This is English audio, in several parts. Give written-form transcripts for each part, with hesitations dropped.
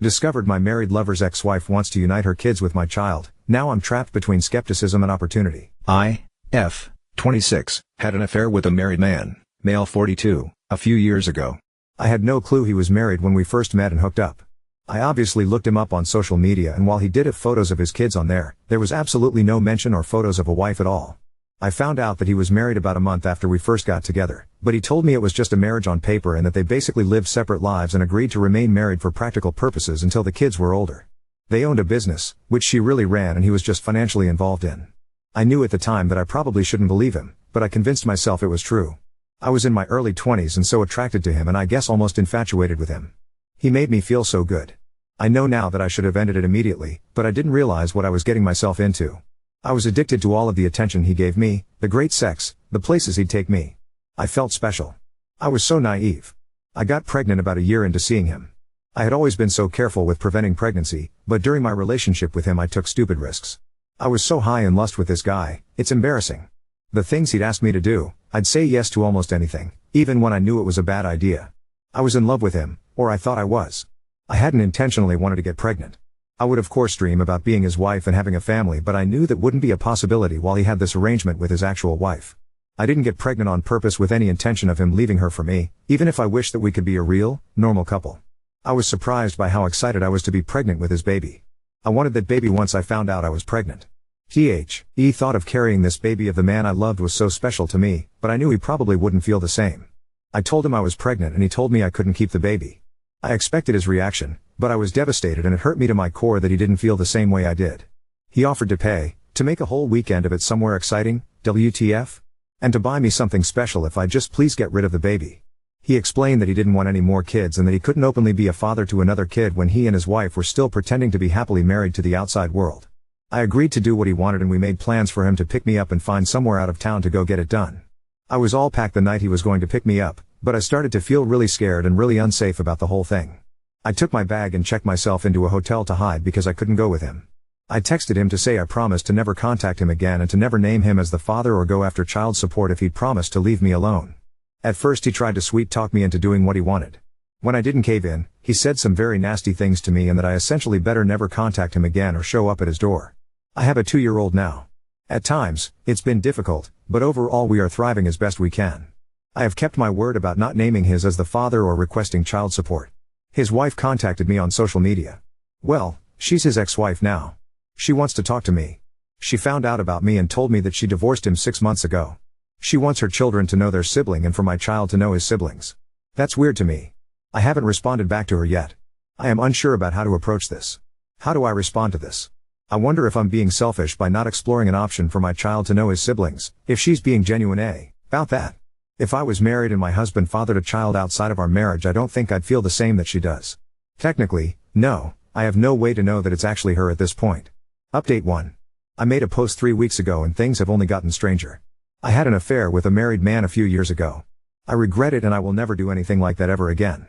Discovered my married lover's ex-wife wants to unite her kids with my child. Now I'm trapped between skepticism and opportunity. I.F. 26, had an affair with a married man, male 42, a few years ago. I had no clue he was married when we first met and hooked up. I obviously looked him up on social media, and while he did have photos of his kids on there was absolutely no mention or photos of a wife at all. I found out that he was married about a month after we first got together, but he told me it was just a marriage on paper and that they basically lived separate lives and agreed to remain married for practical purposes until the kids were older. They owned a business, which she really ran, and he was just financially involved in. I knew at the time that I probably shouldn't believe him, but I convinced myself it was true. I was in my early 20s and so attracted to him, and I guess almost infatuated with him. He made me feel so good. I know now that I should have ended it immediately, but I didn't realize what I was getting myself into. I was addicted to all of the attention he gave me, the great sex, the places he'd take me. I felt special. I was so naive. I got pregnant about a year into seeing him. I had always been so careful with preventing pregnancy, but during my relationship with him I took stupid risks. I was so high in lust with this guy, it's embarrassing. The things he'd ask me to do, I'd say yes to almost anything, even when I knew it was a bad idea. I was in love with him, or I thought I was. I hadn't intentionally wanted to get pregnant. I would of course dream about being his wife and having a family, but I knew that wouldn't be a possibility while he had this arrangement with his actual wife. I didn't get pregnant on purpose with any intention of him leaving her for me, even if I wished that we could be a real, normal couple. I was surprised by how excited I was to be pregnant with his baby. I wanted that baby once I found out I was pregnant. The thought of carrying this baby of the man I loved was so special to me, but I knew he probably wouldn't feel the same. I told him I was pregnant and he told me I couldn't keep the baby. I expected his reaction, but I was devastated, and it hurt me to my core that he didn't feel the same way I did. He offered to pay, to make a whole weekend of it somewhere exciting, WTF? And to buy me something special if I'd just please get rid of the baby. He explained that he didn't want any more kids and that he couldn't openly be a father to another kid when he and his wife were still pretending to be happily married to the outside world. I agreed to do what he wanted, and we made plans for him to pick me up and find somewhere out of town to go get it done. I was all packed the night he was going to pick me up, but I started to feel really scared and really unsafe about the whole thing. I took my bag and checked myself into a hotel to hide because I couldn't go with him. I texted him to say I promised to never contact him again and to never name him as the father or go after child support if he'd promised to leave me alone. At first he tried to sweet talk me into doing what he wanted. When I didn't cave in, he said some very nasty things to me and that I essentially better never contact him again or show up at his door. I have a 2-year-old now. At times, it's been difficult, but overall we are thriving as best we can. I have kept my word about not naming his as the father or requesting child support. His wife contacted me on social media. Well, she's his ex-wife now. She wants to talk to me. She found out about me and told me that she divorced him 6 months ago. She wants her children to know their sibling and for my child to know his siblings. That's weird to me. I haven't responded back to her yet. I am unsure about how to approach this. How do I respond to this? I wonder if I'm being selfish by not exploring an option for my child to know his siblings, if she's being genuine about that. If I was married and my husband fathered a child outside of our marriage, I don't think I'd feel the same that she does. Technically, no, I have no way to know that it's actually her at this point. Update 1. I made a post 3 weeks ago and things have only gotten stranger. I had an affair with a married man a few years ago. I regret it and I will never do anything like that ever again.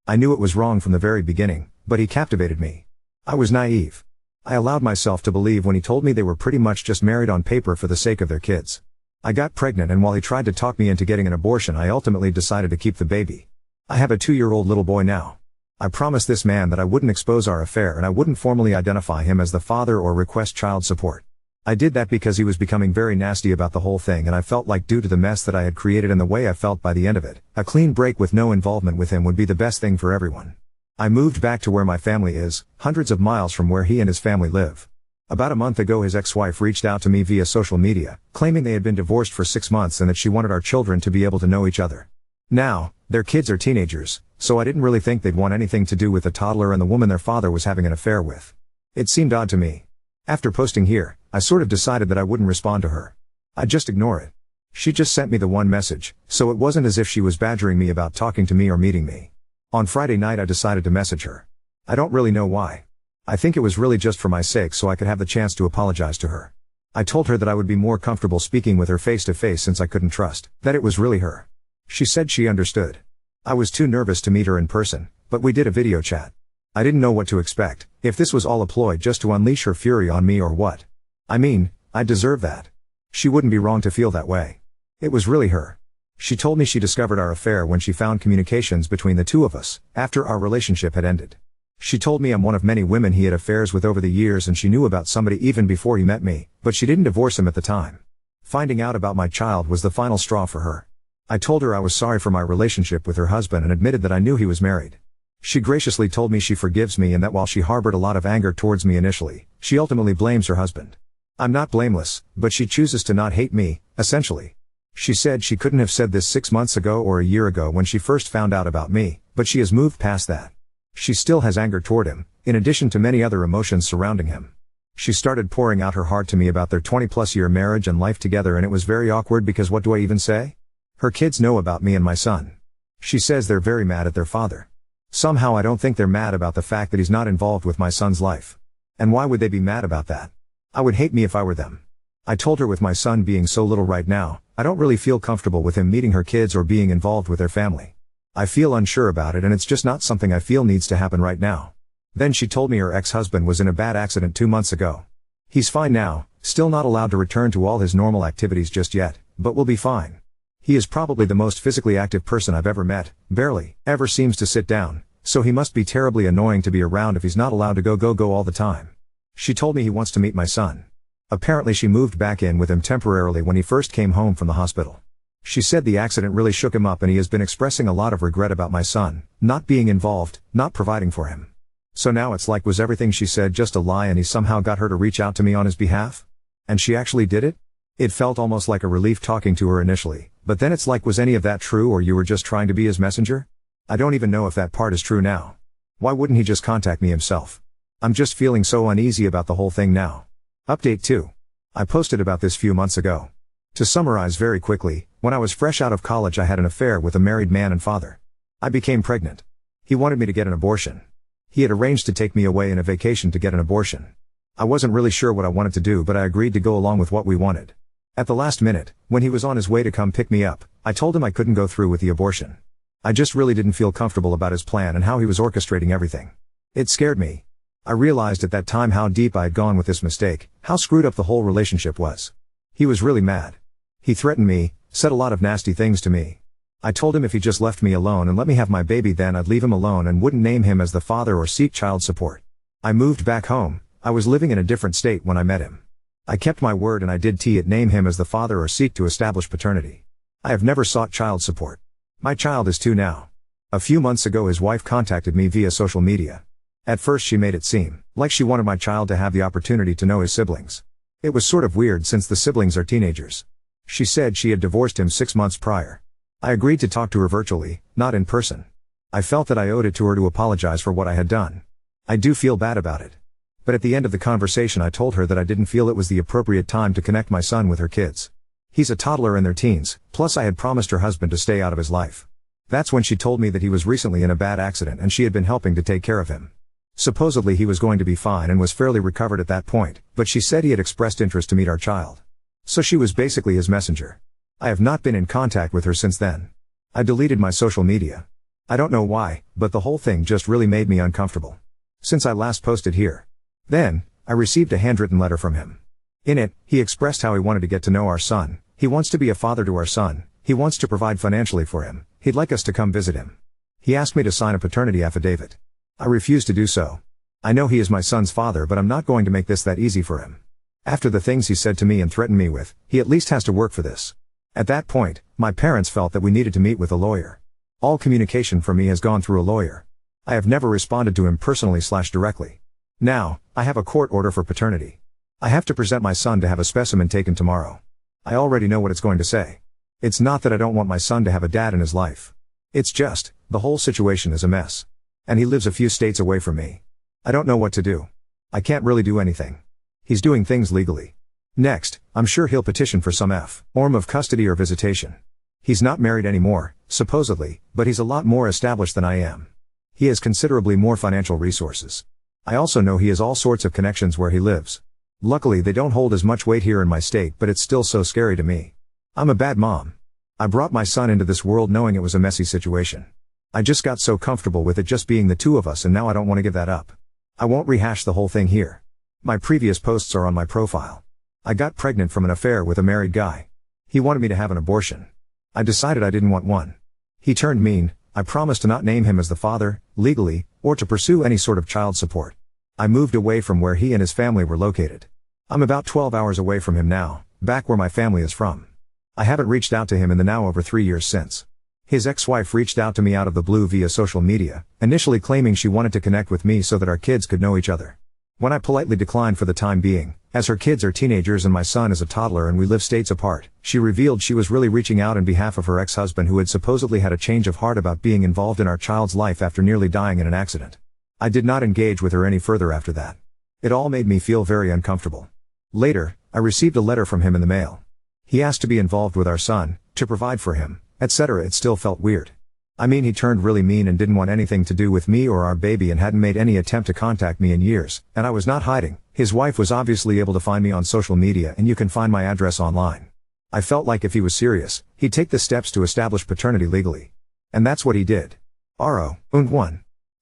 I knew it was wrong from the very beginning, but he captivated me. I was naive. I allowed myself to believe when he told me they were pretty much just married on paper for the sake of their kids. I got pregnant, and while he tried to talk me into getting an abortion, I ultimately decided to keep the baby. I have a 2-year-old little boy now. I promised this man that I wouldn't expose our affair and I wouldn't formally identify him as the father or request child support. I did that because he was becoming very nasty about the whole thing, and I felt like due to the mess that I had created and the way I felt by the end of it, a clean break with no involvement with him would be the best thing for everyone. I moved back to where my family is, hundreds of miles from where he and his family live. About a month ago his ex-wife reached out to me via social media, claiming they had been divorced for 6 months and that she wanted our children to be able to know each other. Now, their kids are teenagers, so I didn't really think they'd want anything to do with the toddler and the woman their father was having an affair with. It seemed odd to me. After posting here, I sort of decided that I wouldn't respond to her. I'd just ignore it. She just sent me the one message, so it wasn't as if she was badgering me about talking to me or meeting me. On Friday night I decided to message her. I don't really know why. I think it was really just for my sake so I could have the chance to apologize to her. I told her that I would be more comfortable speaking with her face to face since I couldn't trust that it was really her. She said she understood. I was too nervous to meet her in person, but we did a video chat. I didn't know what to expect, if this was all a ploy just to unleash her fury on me or what. I mean, I deserve that. She wouldn't be wrong to feel that way. It was really her. She told me she discovered our affair when she found communications between the two of us, after our relationship had ended. She told me I'm one of many women he had affairs with over the years, and she knew about somebody even before he met me, but she didn't divorce him at the time. Finding out about my child was the final straw for her. I told her I was sorry for my relationship with her husband and admitted that I knew he was married. She graciously told me she forgives me and that while she harbored a lot of anger towards me initially, she ultimately blames her husband. I'm not blameless, but she chooses to not hate me, essentially. She said she couldn't have said this 6 months ago or a year ago when she first found out about me, but she has moved past that. She still has anger toward him, in addition to many other emotions surrounding him. She started pouring out her heart to me about their 20-plus year marriage and life together, and it was very awkward because what do I even say? Her kids know about me and my son. She says they're very mad at their father. Somehow I don't think they're mad about the fact that he's not involved with my son's life. And why would they be mad about that? I would hate me if I were them. I told her with my son being so little right now, I don't really feel comfortable with him meeting her kids or being involved with their family. I feel unsure about it, and it's just not something I feel needs to happen right now. Then she told me her ex-husband was in a bad accident 2 months ago. He's fine now, still not allowed to return to all his normal activities just yet, but will be fine. He is probably the most physically active person I've ever met, barely ever seems to sit down, so he must be terribly annoying to be around if he's not allowed to go all the time. She told me he wants to meet my son. Apparently she moved back in with him temporarily when he first came home from the hospital. She said the accident really shook him up and he has been expressing a lot of regret about my son, not being involved, not providing for him. So now it's like, was everything she said just a lie and he somehow got her to reach out to me on his behalf? And she actually did it? It felt almost like a relief talking to her initially, but then it's like, was any of that true, or you were just trying to be his messenger? I don't even know if that part is true now. Why wouldn't he just contact me himself? I'm just feeling so uneasy about the whole thing now. Update 2. I posted about this few months ago. To summarize very quickly, when I was fresh out of college I had an affair with a married man and father. I became pregnant. He wanted me to get an abortion. He had arranged to take me away in a vacation to get an abortion. I wasn't really sure what I wanted to do, but I agreed to go along with what we wanted. At the last minute, when he was on his way to come pick me up, I told him I couldn't go through with the abortion. I just really didn't feel comfortable about his plan and how he was orchestrating everything. It scared me. I realized at that time how deep I had gone with this mistake, how screwed up the whole relationship was. He was really mad. He threatened me, said a lot of nasty things to me. I told him if he just left me alone and let me have my baby, then I'd leave him alone and wouldn't name him as the father or seek child support. I moved back home. I was living in a different state when I met him. I kept my word and I did name him as the father or seek to establish paternity. I have never sought child support. My child is 2 now. A few months ago his wife contacted me via social media. At first she made it seem like she wanted my child to have the opportunity to know his siblings. It was sort of weird since the siblings are teenagers. She said she had divorced him 6 months prior. I agreed to talk to her virtually, not in person. I felt that I owed it to her to apologize for what I had done. I do feel bad about it. But at the end of the conversation I told her that I didn't feel it was the appropriate time to connect my son with her kids. He's a toddler in their teens, plus I had promised her husband to stay out of his life. That's when she told me that he was recently in a bad accident and she had been helping to take care of him. Supposedly he was going to be fine and was fairly recovered at that point, but she said he had expressed interest to meet our child. So she was basically his messenger. I have not been in contact with her since then. I deleted my social media. I don't know why, but the whole thing just really made me uncomfortable. Since I last posted here. Then, I received a handwritten letter from him. In it, he expressed how he wanted to get to know our son. He wants to be a father to our son. He wants to provide financially for him. He'd like us to come visit him. He asked me to sign a paternity affidavit. I refused to do so. I know he is my son's father, but I'm not going to make this that easy for him. After the things he said to me and threatened me with, he at least has to work for this. At that point, my parents felt that we needed to meet with a lawyer. All communication from me has gone through a lawyer. I have never responded to him personally/directly. Now, I have a court order for paternity. I have to present my son to have a specimen taken tomorrow. I already know what it's going to say. It's not that I don't want my son to have a dad in his life. It's just, the whole situation is a mess. And he lives a few states away from me. I don't know what to do. I can't really do anything. He's doing things legally. Next, I'm sure he'll petition for some form of custody or visitation. He's not married anymore, supposedly, but he's a lot more established than I am. He has considerably more financial resources. I also know he has all sorts of connections where he lives. Luckily they don't hold as much weight here in my state, but it's still so scary to me. I'm a bad mom. I brought my son into this world knowing it was a messy situation. I just got so comfortable with it just being the 2 of us, and now I don't want to give that up. I won't rehash the whole thing here. My previous posts are on my profile. I got pregnant from an affair with a married guy. He wanted me to have an abortion. I decided I didn't want one. He turned mean. I promised to not name him as the father, legally, or to pursue any sort of child support. I moved away from where he and his family were located. I'm about 12 hours away from him now, back where my family is from. I haven't reached out to him in the now over 3 years since. His ex-wife reached out to me out of the blue via social media, initially claiming she wanted to connect with me so that our kids could know each other. When I politely declined for the time being, as her kids are teenagers and my son is a toddler and we live states apart, she revealed she was really reaching out on behalf of her ex-husband who had supposedly had a change of heart about being involved in our child's life after nearly dying in an accident. I did not engage with her any further after that. It all made me feel very uncomfortable. Later, I received a letter from him in the mail. He asked to be involved with our son, to provide for him, etc. It still felt weird. I mean, he turned really mean and didn't want anything to do with me or our baby and hadn't made any attempt to contact me in years, and I was not hiding. His wife was obviously able to find me on social media and you can find my address online. I felt like if he was serious, he'd take the steps to establish paternity legally. And that's what he did. R.O.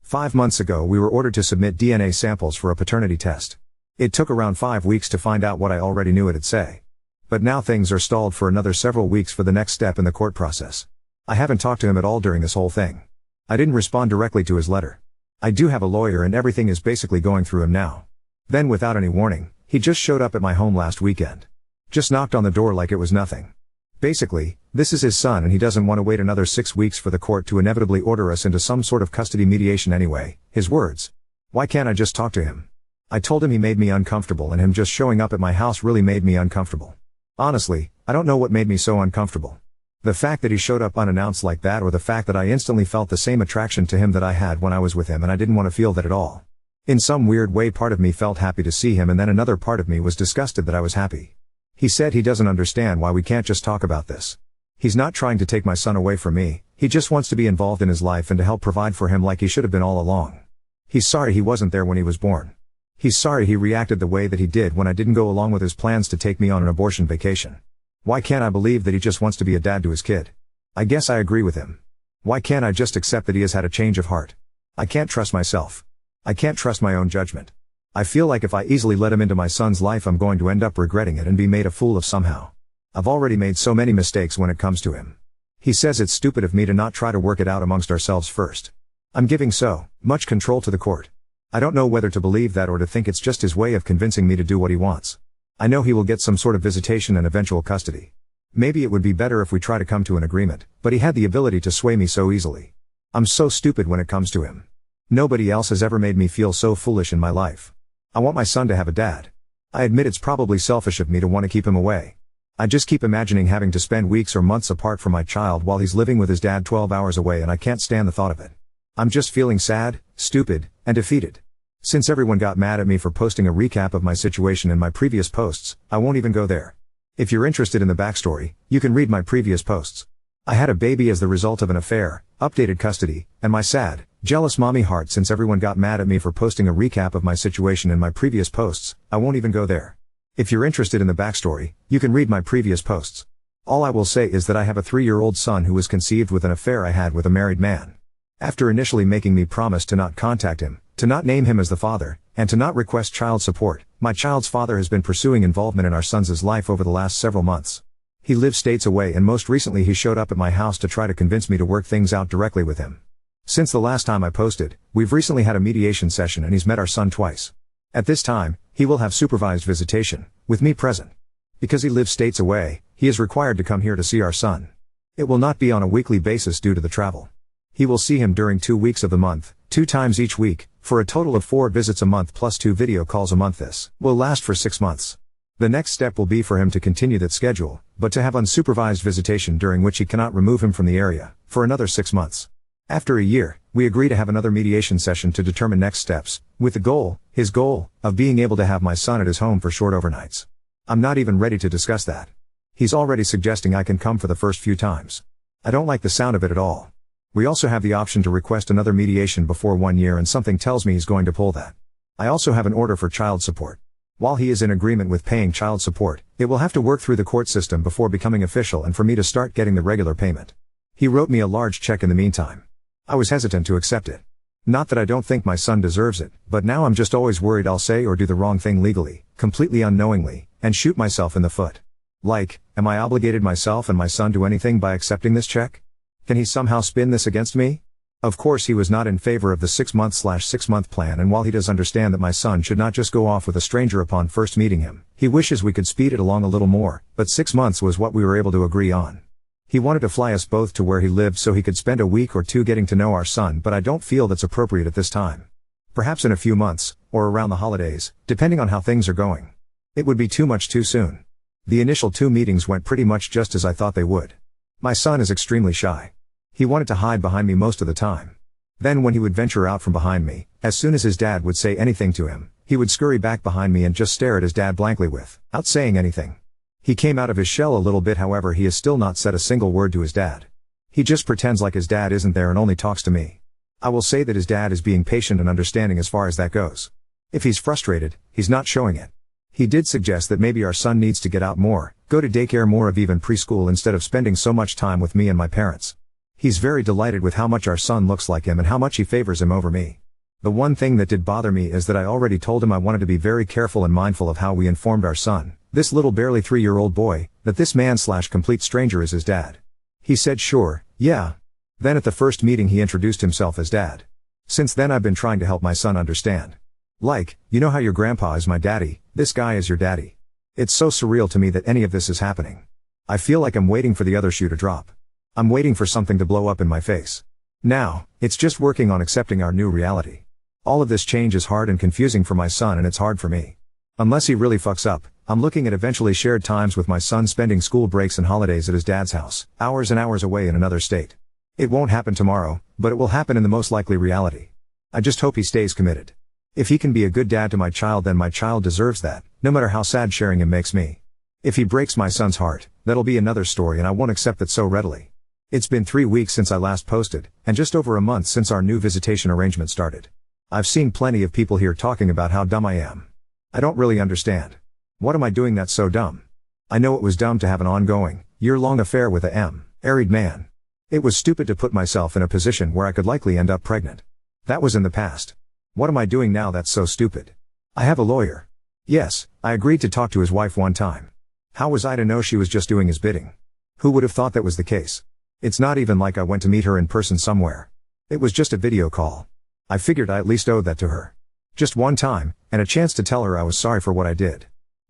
5 months ago we were ordered to submit DNA samples for a paternity test. It took around 5 weeks to find out what I already knew it'd say. But now things are stalled for another several weeks for the next step in the court process. I haven't talked to him at all during this whole thing. I didn't respond directly to his letter. I do have a lawyer and everything is basically going through him now. Then without any warning, he just showed up at my home last weekend. Just knocked on the door like it was nothing. Basically, this is his son and he doesn't want to wait another 6 weeks for the court to inevitably order us into some sort of custody mediation anyway, his words. Why can't I just talk to him? I told him he made me uncomfortable and him just showing up at my house really made me uncomfortable. Honestly, I don't know what made me so uncomfortable. The fact that he showed up unannounced like that or the fact that I instantly felt the same attraction to him that I had when I was with him and I didn't want to feel that at all. In some weird way part of me felt happy to see him and then another part of me was disgusted that I was happy. He said he doesn't understand why we can't just talk about this. He's not trying to take my son away from me, he just wants to be involved in his life and to help provide for him like he should have been all along. He's sorry he wasn't there when he was born. He's sorry he reacted the way that he did when I didn't go along with his plans to take me on an abortion vacation. Why can't I believe that he just wants to be a dad to his kid? I guess I agree with him. Why can't I just accept that he has had a change of heart? I can't trust myself. I can't trust my own judgment. I feel like if I easily let him into my son's life I'm going to end up regretting it and be made a fool of somehow. I've already made so many mistakes when it comes to him. He says it's stupid of me to not try to work it out amongst ourselves first. I'm giving so much control to the court. I don't know whether to believe that or to think it's just his way of convincing me to do what he wants. I know he will get some sort of visitation and eventual custody. Maybe it would be better if we try to come to an agreement, but he had the ability to sway me so easily. I'm so stupid when it comes to him. Nobody else has ever made me feel so foolish in my life. I want my son to have a dad. I admit it's probably selfish of me to want to keep him away. I just keep imagining having to spend weeks or months apart from my child while he's living with his dad 12 hours away and I can't stand the thought of it. I'm just feeling sad, stupid, and defeated. Since everyone got mad at me for posting a recap of my situation in my previous posts, I won't even go there. If you're interested in the backstory, you can read my previous posts. I had a baby as the result of an affair, updated custody, and my sad, jealous mommy heart. Since everyone got mad at me for posting a recap of my situation in my previous posts, I won't even go there. If you're interested in the backstory, you can read my previous posts. All I will say is that I have a 3-year-old son who was conceived with an affair I had with a married man. After initially making me promise to not contact him, to not name him as the father, and to not request child support, my child's father has been pursuing involvement in our son's life over the last several months. He lives states away and most recently he showed up at my house to try to convince me to work things out directly with him. Since the last time I posted, we've recently had a mediation session and he's met our son twice. At this time, he will have supervised visitation, with me present. Because he lives states away, he is required to come here to see our son. It will not be on a weekly basis due to the travel. He will see him during 2 weeks of the month, 2 times each week, for a total of 4 visits a month plus 2 video calls a month. This will last for 6 months. The next step will be for him to continue that schedule, but to have unsupervised visitation during which he cannot remove him from the area, for another 6 months. After a year, we agree to have another mediation session to determine next steps, with the goal, his goal, of being able to have my son at his home for short overnights. I'm not even ready to discuss that. He's already suggesting I can come for the first few times. I don't like the sound of it at all. We also have the option to request another mediation before 1 year and something tells me he's going to pull that. I also have an order for child support. While he is in agreement with paying child support, it will have to work through the court system before becoming official and for me to start getting the regular payment. He wrote me a large check in the meantime. I was hesitant to accept it. Not that I don't think my son deserves it, but now I'm just always worried I'll say or do the wrong thing legally, completely unknowingly, and shoot myself in the foot. Like, am I obligated myself and my son to anything by accepting this check? Can he somehow spin this against me? Of course he was not in favor of the 6-month/6-month plan, and while he does understand that my son should not just go off with a stranger upon first meeting him, he wishes we could speed it along a little more, but 6 months was what we were able to agree on. He wanted to fly us both to where he lived so he could spend a week or two getting to know our son, but I don't feel that's appropriate at this time. Perhaps in a few months, or around the holidays, depending on how things are going. It would be too much too soon. The initial 2 meetings went pretty much just as I thought they would. My son is extremely shy. He wanted to hide behind me most of the time. Then when he would venture out from behind me, as soon as his dad would say anything to him, he would scurry back behind me and just stare at his dad blankly without saying anything. He came out of his shell a little bit, however he has still not said a single word to his dad. He just pretends like his dad isn't there and only talks to me. I will say that his dad is being patient and understanding as far as that goes. If he's frustrated, he's not showing it. He did suggest that maybe our son needs to get out more, go to daycare more of even preschool instead of spending so much time with me and my parents. He's very delighted with how much our son looks like him and how much he favors him over me. The one thing that did bother me is that I already told him I wanted to be very careful and mindful of how we informed our son, this little barely 3-year-old boy, that this man/complete stranger is his dad. He said sure, yeah. Then at the first meeting he introduced himself as dad. Since then I've been trying to help my son understand. Like, you know how your grandpa is my daddy, this guy is your daddy. It's so surreal to me that any of this is happening. I feel like I'm waiting for the other shoe to drop. I'm waiting for something to blow up in my face. Now, it's just working on accepting our new reality. All of this change is hard and confusing for my son, and it's hard for me. Unless he really fucks up, I'm looking at eventually shared times with my son, spending school breaks and holidays at his dad's house, hours and hours away in another state. It won't happen tomorrow, but it will happen in the most likely reality. I just hope he stays committed. If he can be a good dad to my child, then my child deserves that, no matter how sad sharing him makes me. If he breaks my son's heart, that'll be another story, and I won't accept that so readily. It's been 3 weeks since I last posted, and just over a month since our new visitation arrangement started. I've seen plenty of people here talking about how dumb I am. I don't really understand. What am I doing that's so dumb? I know it was dumb to have an ongoing, year-long affair with a married man. It was stupid to put myself in a position where I could likely end up pregnant. That was in the past. What am I doing now that's so stupid? I have a lawyer. Yes, I agreed to talk to his wife one time. How was I to know she was just doing his bidding? Who would have thought that was the case? It's not even like I went to meet her in person somewhere. It was just a video call. I figured I at least owed that to her. Just one time, and a chance to tell her I was sorry for what I did.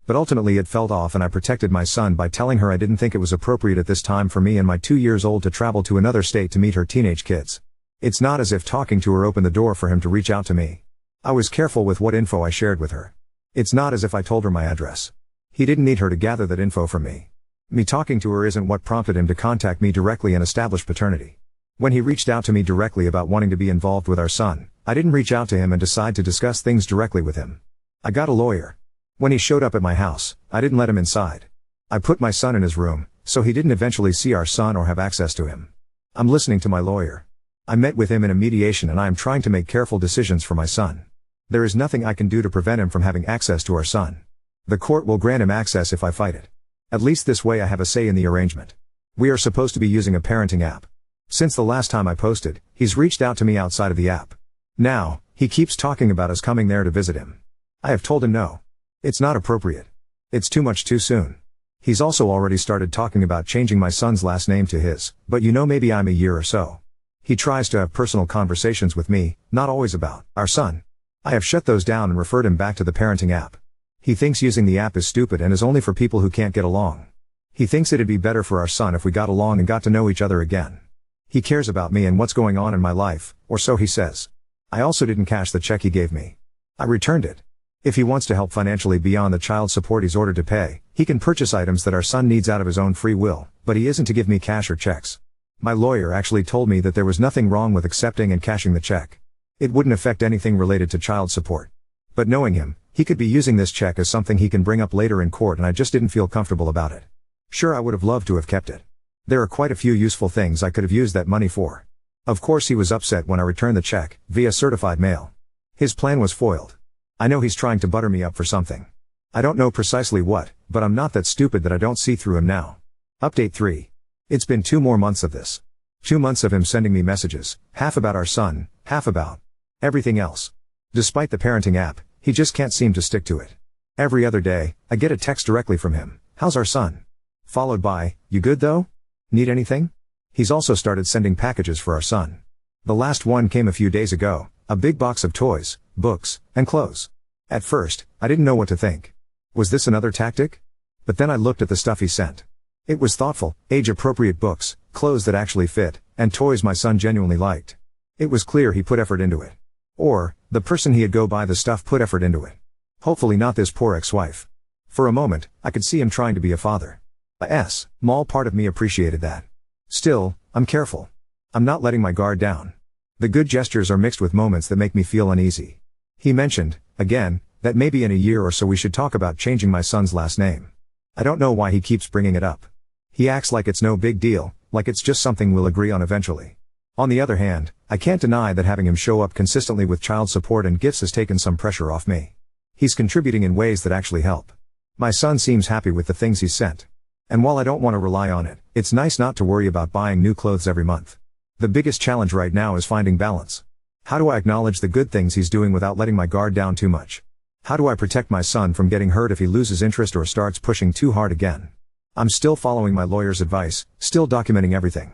But ultimately it felt off, and I protected my son by telling her I didn't think it was appropriate at this time for me and my 2 years old to travel to another state to meet her teenage kids. It's not as if talking to her opened the door for him to reach out to me. I was careful with what info I shared with her. It's not as if I told her my address. He didn't need her to gather that info from me. Me talking to her isn't what prompted him to contact me directly and establish paternity. When he reached out to me directly about wanting to be involved with our son, I didn't reach out to him and decide to discuss things directly with him. I got a lawyer. When he showed up at my house, I didn't let him inside. I put my son in his room, so he didn't eventually see our son or have access to him. I'm listening to my lawyer. I met with him in a mediation, and I am trying to make careful decisions for my son. There is nothing I can do to prevent him from having access to our son. The court will grant him access if I fight it. At least this way I have a say in the arrangement. We are supposed to be using a parenting app. Since the last time I posted, he's reached out to me outside of the app. Now, he keeps talking about us coming there to visit him. I have told him no. It's not appropriate. It's too much too soon. He's also already started talking about changing my son's last name to his, but maybe I'm a year or so. He tries to have personal conversations with me, not always about our son. I have shut those down and referred him back to the parenting app. He thinks using the app is stupid and is only for people who can't get along. He thinks it'd be better for our son if we got along and got to know each other again. He cares about me and what's going on in my life, or so he says. I also didn't cash the check he gave me. I returned it. If he wants to help financially beyond the child support he's ordered to pay, he can purchase items that our son needs out of his own free will, but he isn't to give me cash or checks. My lawyer actually told me that there was nothing wrong with accepting and cashing the check. It wouldn't affect anything related to child support. But knowing him, he could be using this check as something he can bring up later in court, and I just didn't feel comfortable about it. Sure, I would have loved to have kept it. There are quite a few useful things I could have used that money for. Of course he was upset when I returned the check, via certified mail. His plan was foiled. I know he's trying to butter me up for something. I don't know precisely what, but I'm not that stupid that I don't see through him now. Update 3. It's been 2 more months of this. 2 months of him sending me messages, half about our son, half about everything else. Despite the parenting app, he just can't seem to stick to it. Every other day, I get a text directly from him. How's our son? Followed by, you good though? Need anything? He's also started sending packages for our son. The last one came a few days ago, a big box of toys, books, and clothes. At first, I didn't know what to think. Was this another tactic? But then I looked at the stuff he sent. It was thoughtful, age-appropriate books, clothes that actually fit, and toys my son genuinely liked. It was clear he put effort into it. Or, the person he'd go buy the stuff put effort into it. Hopefully not this poor ex-wife. For a moment, I could see him trying to be a father. A small part of me appreciated that. Still, I'm careful. I'm not letting my guard down. The good gestures are mixed with moments that make me feel uneasy. He mentioned, again, that maybe in a year or so we should talk about changing my son's last name. I don't know why he keeps bringing it up. He acts like it's no big deal, like it's just something we'll agree on eventually. On the other hand, I can't deny that having him show up consistently with child support and gifts has taken some pressure off me. He's contributing in ways that actually help. My son seems happy with the things he's sent. And while I don't want to rely on it, it's nice not to worry about buying new clothes every month. The biggest challenge right now is finding balance. How do I acknowledge the good things he's doing without letting my guard down too much? How do I protect my son from getting hurt if he loses interest or starts pushing too hard again? I'm still following my lawyer's advice, still documenting everything.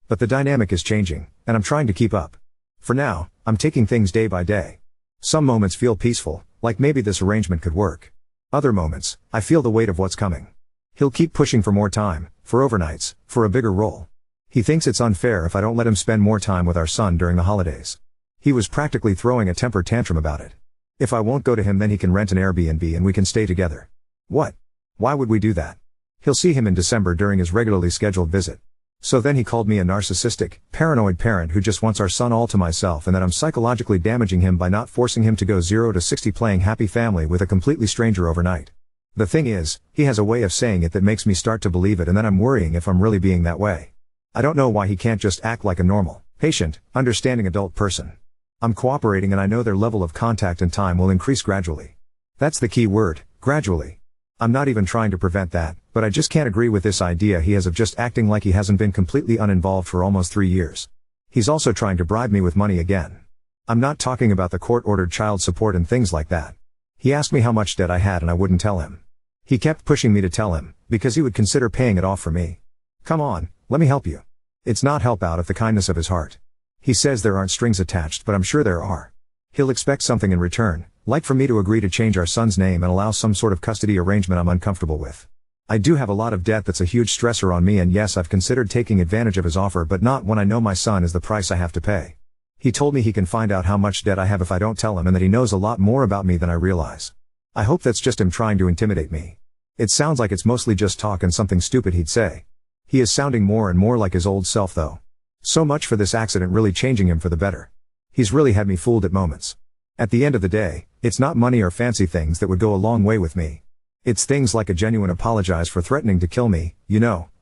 But the dynamic is changing, and I'm trying to keep up. For now, I'm taking things day by day. Some moments feel peaceful, like maybe this arrangement could work. Other moments, I feel the weight of what's coming. He'll keep pushing for more time, for overnights, for a bigger role. He thinks it's unfair if I don't let him spend more time with our son during the holidays. He was practically throwing a temper tantrum about it. If I won't go to him, then he can rent an Airbnb and we can stay together. What? Why would we do that? He'll see him in December during his regularly scheduled visit. So then he called me a narcissistic, paranoid parent who just wants our son all to myself and that I'm psychologically damaging him by not forcing him to go 0 to 60 playing happy family with a completely stranger overnight. The thing is, he has a way of saying it that makes me start to believe it, and then I'm worrying if I'm really being that way. I don't know why he can't just act like a normal, patient, understanding adult person. I'm cooperating and I know their level of contact and time will increase gradually. That's the key word, gradually. I'm not even trying to prevent that, but I just can't agree with this idea he has of just acting like he hasn't been completely uninvolved for almost 3 years. He's also trying to bribe me with money again. I'm not talking about the court-ordered child support and things like that. He asked me how much debt I had and I wouldn't tell him. He kept pushing me to tell him, because he would consider paying it off for me. Come on, let me help you. It's not help out of the kindness of his heart. He says there aren't strings attached, but I'm sure there are. He'll expect something in return, like for me to agree to change our son's name and allow some sort of custody arrangement I'm uncomfortable with. I do have a lot of debt that's a huge stressor on me, and yes, I've considered taking advantage of his offer, but not when I know my son is the price I have to pay. He told me he can find out how much debt I have if I don't tell him, and that he knows a lot more about me than I realize. I hope that's just him trying to intimidate me. It sounds like it's mostly just talk and something stupid he'd say. He is sounding more and more like his old self though. So much for this accident really changing him for the better. He's really had me fooled at moments. At the end of the day, it's not money or fancy things that would go a long way with me. It's things like a genuine apologize for threatening to kill me,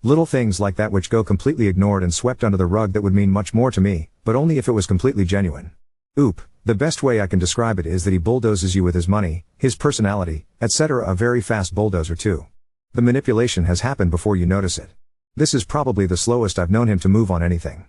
little things like that which go completely ignored and swept under the rug that would mean much more to me, but only if it was completely genuine. The best way I can describe it is that he bulldozes you with his money, his personality, etc. A very fast bulldozer too. The manipulation has happened before you notice it. This is probably the slowest I've known him to move on anything.